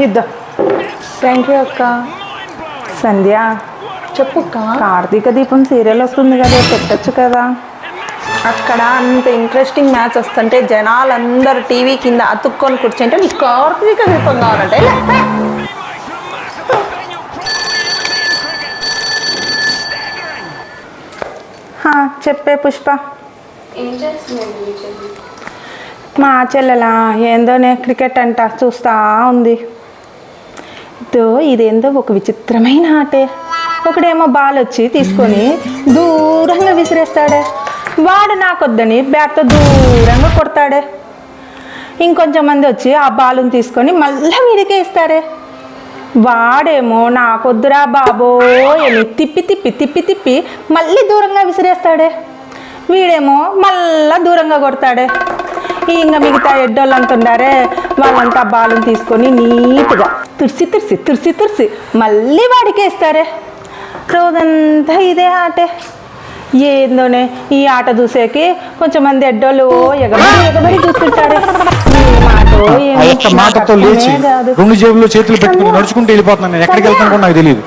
ఇద్దాం. Thank you అక్క. సంధ్య, చెప్పు అక్క. కార్తీక దీపం సీరియల్ వస్తుంది కదా, పెట్టచ్చు కదా. అక్కడ అంత ఇంట్రెస్టింగ్ మ్యాచ్ వస్తుంటే జనాలందరూ టీవీ కింద అతుక్కొని కూర్చుంటే నీకు కార్తీక దీపం కావాలంటే చెప్పే పుష్ప. ఏం చేస్తున్నాడు మీ చెల్లి? మా చెల్లెలా ఏందోనే క్రికెట్ అంట చూస్తూ ఉంది. ఇదేందో ఒక విచిత్రమైన ఆటే. ఒకడేమో బాల్ వచ్చి తీసుకొని దూరంగా విసిరేస్తాడే, వాడు నాకొద్దని బ్యాట్తో దూరంగా కొడతాడే. ఇంకొంచెం మంది వచ్చి ఆ బాలుని తీసుకొని మళ్ళీ వీడికే ఇస్తాడే. వాడేమో నాకొద్దురా బాబో అని తిప్పి తిప్పి తిప్పి తిప్పి మళ్ళీ దూరంగా విసిరేస్తాడే. వీడేమో మళ్ళా దూరంగా కొడతాడే. ఇంకా మిగతా ఎడ్డోళ్ళంతా ఉండారే, వాళ్ళంతా బాలుని తీసుకొని నీట్గా తుర్సి తుర్సి తుర్సి తుర్సి మళ్ళీ వాడికే ఇస్తారే. రోజంతా ఇదే ఆటే. ఏందోనే ఈ ఆట చూసేకి కొంచెం మంది ఎడ్డోళ్ళు ఎగబడి ఎగబడి చూస్తుంటారే. మాటతో లేచి 2 జేబుల్లో చేతులు పెట్టుకుని నడుచుకుంటూ వెళ్ళిపోతున్నాను. నేను ఎక్కడికి వెళ్తాను కూడా నాకు తెలియదు.